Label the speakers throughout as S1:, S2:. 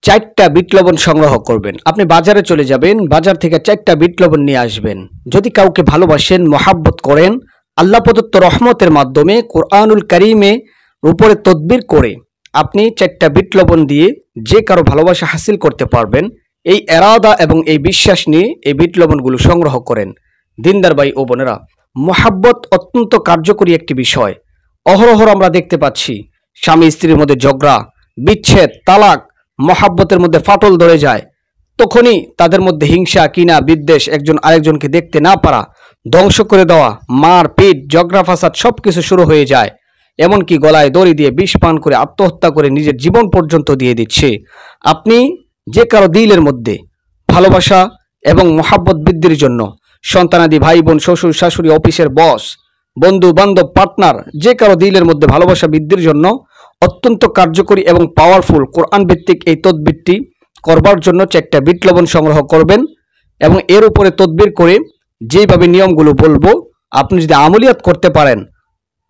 S1: চারটা বিট লবণ সংগ্রহ করবেন। আপনি বাজারে চলে যাবেন, বাজার থেকে চারটা বিট লবণ নিয়ে আসবেন। যদি কাউকে ভালোবাসেন, মহাব্বত করেন, আল্লাহ প্রদত্ত রহমতের মাধ্যমে কোরআনুল কারীমে উপরে তদবির করে আপনি চারটা বিট লবণ দিয়ে যে কারো ভালোবাসা হাসিল করতে পারবেন। এই এরাদা এবং এই বিশ্বাস নিয়ে এই বিট লবণগুলো সংগ্রহ করেন। দিনদার ভাই ও বোনেরা, মহাব্বত অত্যন্ত কার্যকরী একটি বিষয়। অহরহ আমরা দেখতে পাচ্ছি স্বামী স্ত্রীর মধ্যে ঝগড়া, বিচ্ছেদ, তালাক, মহাব্বতের মধ্যে ফাটল ধরে যায়। তখনই তাদের মধ্যে হিংসা, কিনা, বিদ্বেষ, একজন আরেকজনকে দেখতে না পারা, ধ্বংস করে দেওয়া, মার পিট, ঝগড়া ফাসাদ সবকিছু শুরু হয়ে যায়। এমনকি গলায় দড়ি দিয়ে বিষ পান করে আত্মহত্যা করে নিজের জীবন পর্যন্ত দিয়ে দিচ্ছে। আপনি যে কারো দিলের মধ্যে ভালোবাসা এবং মহাব্বত বৃদ্ধির জন্য সন্তানাদি, ভাই বোন, শ্বশুর শাশুড়ি, অফিসের বস, বন্ধু বান্ধব, পার্টনার, যে কারো দিলের মধ্যে ভালোবাসা বৃদ্ধির জন্য অত্যন্ত কার্যকরী এবং পাওয়ারফুল কোরআন ভিত্তিক এই তদবিরটি করবার জন্য চারটা বিট লবণ সংগ্রহ করবেন এবং এর উপরে তদবির করে যেভাবে নিয়মগুলো বলবো আপনি যদি আমলিয়াত করতে পারেন,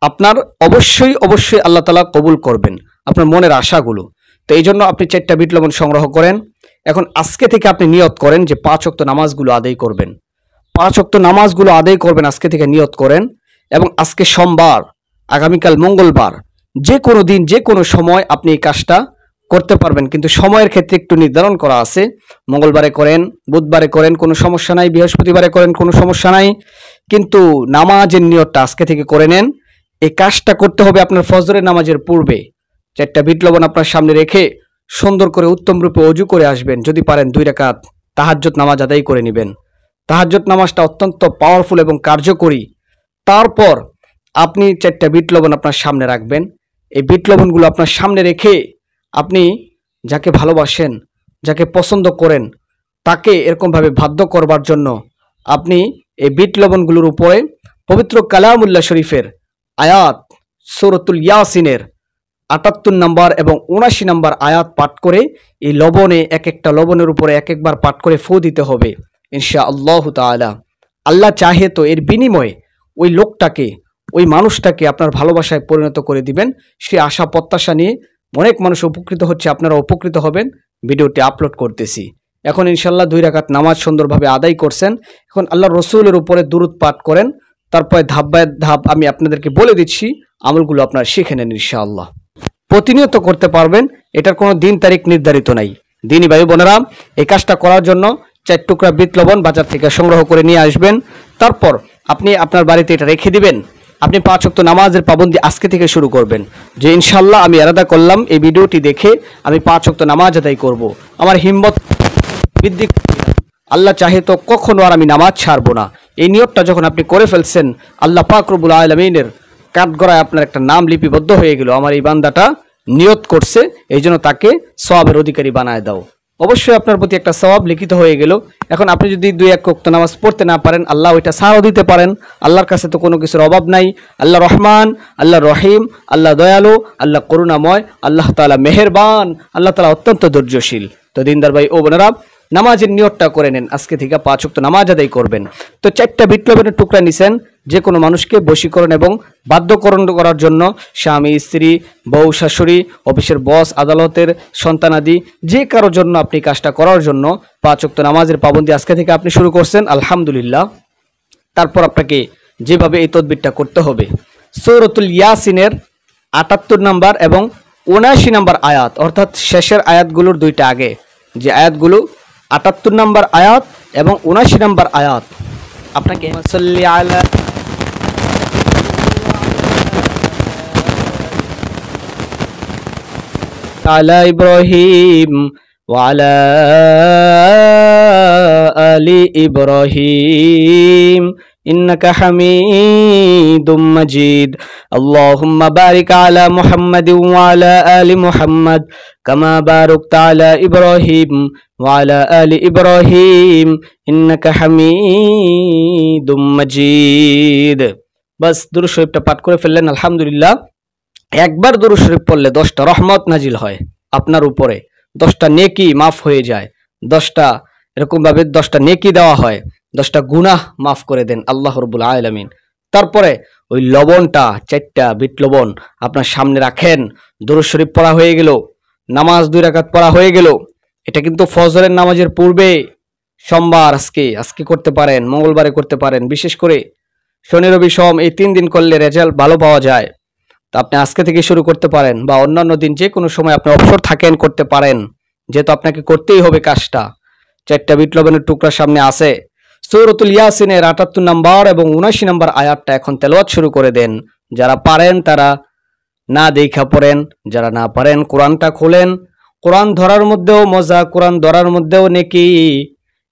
S1: আপনার অবশ্যই অবশ্যই আল্লাহ তাআলা কবুল করবেন আপনার মনের আশাগুলো। তো এই জন্য আপনি চারটা বিট লবণ সংগ্রহ করেন। এখন আজকে থেকে আপনি নিয়ত করেন যে 5 ওয়াক্ত নামাজগুলো আদায় করবেন। 5 ওয়াক্ত নামাজগুলো আদায় করবেন, আজকে থেকে নিয়ত করেন। এবং আজকে সোমবার, আগামীকাল মঙ্গলবার, যে কোনো দিন যে কোনো সময় আপনি এই কাজটা করতে পারবেন, কিন্তু সময়ের ক্ষেত্রে একটু নির্ধারণ করা আছে। মঙ্গলবারে করেন, বুধবারে করেন, কোনো সমস্যা নাই, বৃহস্পতিবারে করেন, কোনো সমস্যা নাই, কিন্তু নামাজের নিয়তটা আজকে থেকে করে নেন। এই কাজটা করতে হবে আপনার ফজরের নামাজের পূর্বে। চারটা বিট লবণ আপনার সামনে রেখে সুন্দর করে উত্তম রূপে ওযু করে আসবেন। যদি পারেন 2 রাকাত তাহাজ্জুদ নামাজ আদায় করে নেবেন। তাহাজ্জুদ নামাজটা অত্যন্ত পাওয়ারফুল এবং কার্যকরী। তারপর আপনি চারটা বিট লবণ আপনার সামনে রাখবেন। এই বিট লবণগুলো আপনার সামনে রেখে আপনি যাকে ভালোবাসেন, যাকে পছন্দ করেন, তাকে এরকমভাবে বাধ্য করবার জন্য আপনি এই বিট লবণগুলোর উপরে পবিত্র কালামুল্লাহ শরীফের আয়াত সূরাতুল ইয়াসিনের ৭৮ নম্বর এবং ৭৯ নম্বর আয়াত পাঠ করে এই লবণে এক একটা লবণের উপরে এক একবার পাঠ করে ফু দিতে হবে ইনশাআল্লাহ তাআলা। আল্লাহ চাহে তো এর বিনিময়ে ওই লোকটাকে, ওই মানুষটাকে আপনার ভালোবাসায় পরিণত করে দিবেন। সে আশা প্রত্যাশা নিয়ে অনেক মানুষ উপকৃত হচ্ছে, আপনারা উপকৃত হবেন। ভিডিওটি আপলোড করতেছি। এখন ইনশাল্লাহ 2 রাকাত নামাজ সুন্দরভাবে আদায় করছেন। এখন আল্লাহ রসুলের উপরে দুরূদ পাঠ করেন। তারপরে ধাপ বাই ধাপ আমি আপনাদেরকে বলে দিচ্ছি, আমলগুলো আপনারা শিখে নেন ইনশাআল্লাহ। প্রতিনিয়ত করতে পারবেন, এটার কোনো দিন তারিখ নির্ধারিত নাই। দিনী ভাই বোনেরা, এই কাজটা করার জন্য 4 টুকরা বিট লবণ বাজার থেকে সংগ্রহ করে নিয়ে আসবেন। তারপর আপনি আপনার বাড়িতে এটা রেখে দিবেন। আপনি 5 ওয়াক্ত নামাজের পাবন্দি আজকে থেকে শুরু করবেন যে ইনশাআল্লাহ আমি এরাদা করলাম এই ভিডিওটি দেখে আমি 5 ওয়াক্ত নামাজ আদায় করব। আমার হিম্মত বৃদ্ধি, আল্লাহ চাহে তো কখনো আর আমি নামাজ ছাড়বো না। এই নিয়তটা যখন আপনি করে ফেলছেন, আল্লাহ পাক রব্বুল আলামিনের কাঠগড়ায় আপনার একটা নাম লিপিবদ্ধ হয়ে গেল, আমার এই বান্দাটা নিয়ত করছে, এই জন্য তাকে সওয়াবের অধিকারী বানায় দাও। অবশ্যই আপনার প্রতি একটা সওয়াব লিখিত হয়ে গেল। এখন আপনি যদি 2-1 ওয়াক্ত নামাজ পড়তে না পারেন, আল্লাহ ওইটা ছাড়ও দিতে পারেন। আল্লাহর কাছে তো কোনো কিছুর অভাব নাই। আল্লাহ রহমান, আল্লাহ রহিম, আল্লাহ দয়ালু, আল্লাহ করুণাময়, আল্লাহ তাআলা মেহেরবান, আল্লাহ তাআলা অত্যন্ত ধৈর্যশীল। তো দিনদার ভাই ও বোনেরা, নামাজের নিয়তটা করে নেন, আজকে থেকে 5 ওয়াক্ত নামাজ আদায় করবেন। তো 4টা বিট লবণের টুকরা নিছেন, যে কোনো মানুষকে বশীকরণ এবং বাধ্যকরণ করার জন্য, স্বামী স্ত্রী, বউ শাশুড়ি, অফিসের বস, আদালতের সন্তানাদি, যে কারোর জন্য আপনি কাজটা করার জন্য 5 ওয়াক্ত নামাজের পাবন্দি আজকে থেকে আপনি শুরু করছেন, আলহামদুলিল্লাহ। তারপর আপনাকে যেভাবে এই তদবিরটা করতে হবে, সূরাতুল ইয়াসিনের ৭৮ নম্বর এবং ৭৯ নম্বর আয়াত, অর্থাৎ শেষের আয়াতগুলোর 2টা আগে যে আয়াতগুলো ৭৮ নম্বর আয়াত এবং ৭৯ নম্বর আয়াত, আপনাকে সাল্লি আলা ইব্রাহিম ওয়া আলা আলি ইব্রাহিম ইন্নাকা হামিদুম মাজিদ। আল্লাহুম্মা বারিক আলা মুহাম্মাদিন ওয়া আলা আলি মুহাম্মাদ কামা বারাকতা আলা ইব্রাহিম ওয়া আলা আলি ইব্রাহিম ইন্নাকা হামিদুম মাজিদ। বাস দুরূদ শরীফটা পাঠ করে ফেললেন, আলহামদুলিল্লাহ। একবার দুরূদ শরীফ পড়লে 10টা রহমত নাজিল হয় আপনার উপরে, 10টা নেকি মাফ হয়ে যায়, 10টা এরকম ভাবে 10টা নেকি দেওয়া হয়, 10টা গুনাহ মাফ করে দেন আল্লাহ রাব্বুল আলামিন। তারপরে ওই লবণটা, 4টা বিট লবণ আপনার সামনে রাখেন। দুরূদ শরীফ পড়া হয়ে গেল, নামাজ 2 রাকাত পড়া হয়ে গেল, এটা কিন্তু ফজরের নামাজের পূর্বে সোমবার আজকে করতে পারেন, মঙ্গলবারে করতে পারেন। বিশেষ করে শনি রবি সোম এই 3 দিন করলে রেজাল্ট ভালো পাওয়া যায়। তো আপনি আজকে থেকে শুরু করতে পারেন, বা অন্যান্য দিন যে কোনো সময় আপনি অবসর থাকেন করতে পারেন, যেহেতু আপনাকে করতেই হবে কাজটা। 4টা বিট লবণের টুকরা সামনে আছে। সূরাতুল ইয়াসিনের 78 নম্বর এবং 79 নম্বর আয়াতটা এখন তেলাওয়াত শুরু করে দেন। যারা পারেন তারা না দেখা পড়েন, যারা না পারেন কোরআনটা খোলেন। কোরআন ধরার মধ্যেও মজা, কোরআন ধরার মধ্যেও নেকি।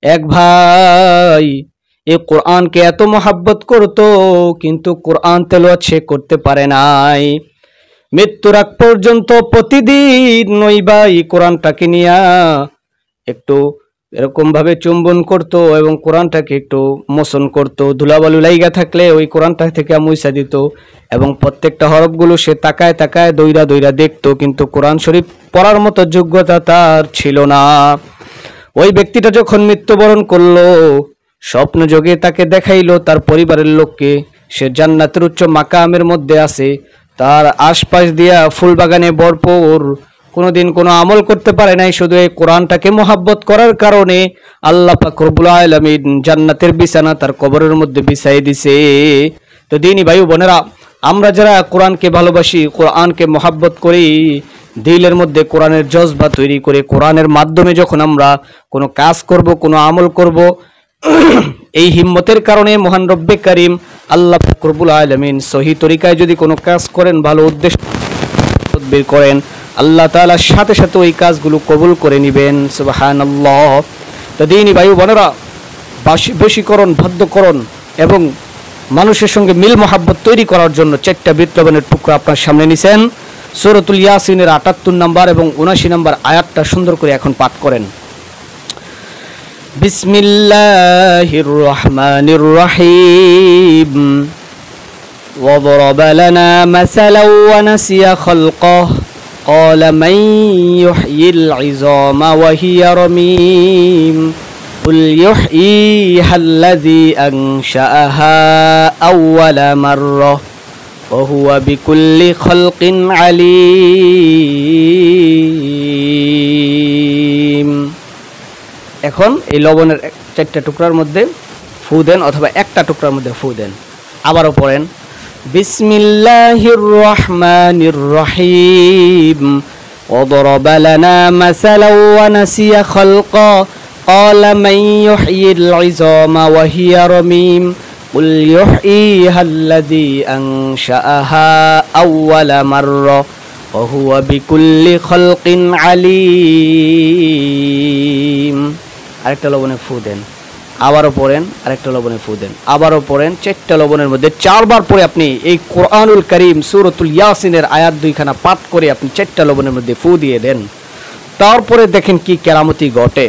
S1: এক ভাই এই কোরআনকে এত মহাব্বত করতো, কিন্তু কোরআন তেলাওয়াত সে করতে পারে নাই। মৃত্যুর আগ পর্যন্ত প্রতিদিন নইবা এই কোরআনটাকে নিয়া একটু এরকম ভাবে চুম্বন করতো এবং কোরআনটাকে একটু মোচন করতো। ধুলাবালু লাইগা থাকলে ওই কোরআনটা থেকে মুইসা দিত এবং প্রত্যেকটা হরফগুলো সে তাকায় তাকায় দইরা দইরা দেখতো, কিন্তু কোরআন শরীফ পড়ার মতো যোগ্যতা তার ছিল না। ওই ব্যক্তিটা যখন মৃত্যুবরণ করলো, স্বপ্ন যোগে তাকে দেখাইলো তার পরিবারের লোককে সে জান্নাতের উচ্চ মাকামের মধ্যে আছে, তার আশপাশ দিয়া ফুল বাগানে ভরপুর। কোনোদিন কোনো আমল করতে পারে নাই, শুধু এই কোরআনটাকে মহাব্বত করার কারণে আল্লাহ পাক রব্বুল আলামিন জান্নাতের বিছানা তার কবরের মধ্যে বিছাই দিছে। তো দিনী ভাই বোনেরা, আমরা যারা কোরআনকে ভালোবাসি, কোরআনকে মহাব্বত করি, দিলের মধ্যে কোরআনের জজবা তৈরি করে কোরআনের মাধ্যমে যখন আমরা কোনো কাজ করব, কোনো আমল করব, এই হিম্মতের কারণে মহান রব্বে কারিম আল্লাহ পাক রব্বুল আলামিন সহি তরিকায় যদি কোনো কাজ করেন, ভালো উদ্দেশ্য বের করেন, আল্লাহ তাআলা সাথে সাথে ওই কাজগুলো কবুল করে নেবেন। সুবহানাল্লাহ। তো দিনী ভাই বোনেরা, বশীকরণ, বাধ্যকরণ এবং মানুষের সঙ্গে মিল মহাব্বত তৈরি করার জন্য 4টা বিট লবণের টুকরা আপনার সামনে নিছেন। সূরাতুল ইয়াসিনের 78 নম্বর এবং 79 নম্বর আয়াতটা সুন্দর করে এখন পাঠ করেন। বিসমিল্লাহির রহমানির রহিম। وضرب لنا مثلا ونسي خلقه قال من يحيي العظام وهي رميم قل يحييها الذي أنشأها أول مرة وهو بكل خلق عليم। এখন এই লবণের 4টা টুকরার মধ্যে ফু দেন, অথবা একটা টুকরার মধ্যে ফু দেন। আবারও পড়েন, বিসমিল্লাহির রহমানির রহিম। وضرب لنا مثلا ونسي خلقه قال من يحيي العظام وهي رميم قل يحييها الذي أنشأها أول مرة وهو بكل خلق عليم। আরেকটা লবণে ফু দেন, আবারও পড়েন, আরেকটা লবণে ফু দেন, আবারও পড়েন। 4টা লবণের মধ্যে 4 বার পরে আপনি এই কোরআনুল কারীম সূরাতুল ইয়াসিনের আয়াত 2খানা পাঠ করে আপনি 4টা লবণের মধ্যে ফু দিয়ে দেন। তারপরে দেখেন কি কেরামতি ঘটে।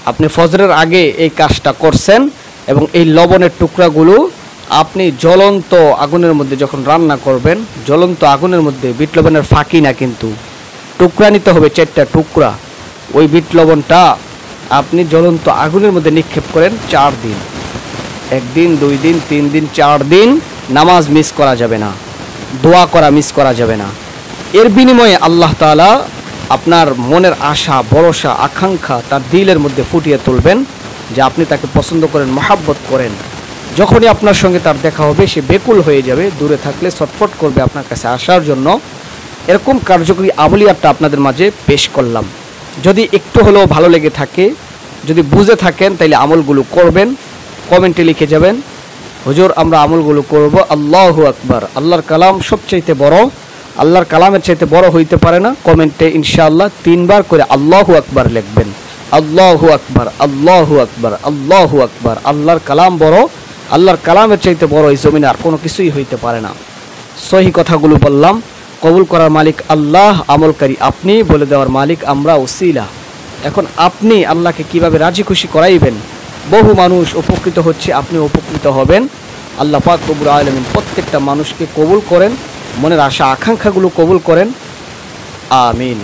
S1: আপনি ফজরের আগে এই কাজটা করছেন এবং এই লবণের টুকরাগুলো আপনি জ্বলন্ত আগুনের মধ্যে যখন রান্না করবেন, জ্বলন্ত আগুনের মধ্যে, বিট লবণের ফাঁকি না কিন্তু, টুকরা নিতে হবে 4টা টুকরা। ওই বিট লবণটা আপনি জ্বলন্ত আগুনের মধ্যে নিক্ষেপ করেন 4 দিন। 1 দিন, 2 দিন, 3 দিন, 4 দিন নামাজ মিস করা যাবে না, দোয়া করা মিস করা যাবে না। এর বিনিময়ে আল্লাহ তাআলা আপনার মনের আশা, ভরসা, আকাঙ্ক্ষা তার দিলের মধ্যে ফুটিয়ে তুলবেন, যে আপনি তাকে পছন্দ করেন, মহাব্বত করেন। যখনই আপনার সঙ্গে তার দেখা হবে সে বেকুল হয়ে যাবে, দূরে থাকলে ছটফট করবে আপনার কাছে আসার জন্য। এরকম কার্যকরী আমলিয়াতটা আপনাদের মাঝে পেশ করলাম। যদি একটু হলেও ভালো লেগে থাকে, যদি বুঝে থাকেন, তাইলে আমলগুলো করবেন। কমেন্টে লিখে যাবেন, হুজুর আমরা আমলগুলো করব। আল্লাহু আকবার। আল্লাহর কালাম সবচাইতে বড়, আল্লাহর কালামের চাইতে বড় হইতে পারে না। কমেন্টে ইনশাআল্লাহ 3 বার করে আল্লাহু আকবার লিখবেন। আল্লাহু আকবার, আল্লাহু আকবার, আল্লাহু আকবার। আল্লাহর কালাম বড়, আল্লাহর কালামের চাইতে বড় এই জমিনে আর কোনো কিছুই হইতে পারে না। সহি কথাগুলো বললাম। কবুল করার মালিক আল্লাহ, আমলকারী আপনি, বলে দেওয়ার মালিক আমরা ওসিলা। এখন আপনি আল্লাহকে কিভাবে রাজি খুশি করাইবেন? বহু মানুষ উপকৃত হচ্ছে, আপনি উপকৃত হবেন। আল্লাহ পাক রব্বুল আলামিন প্রত্যেকটা মানুষকে কবুল করেন, মনের আশা আকাঙ্ক্ষাগুলো কবুল করেন। আমিন।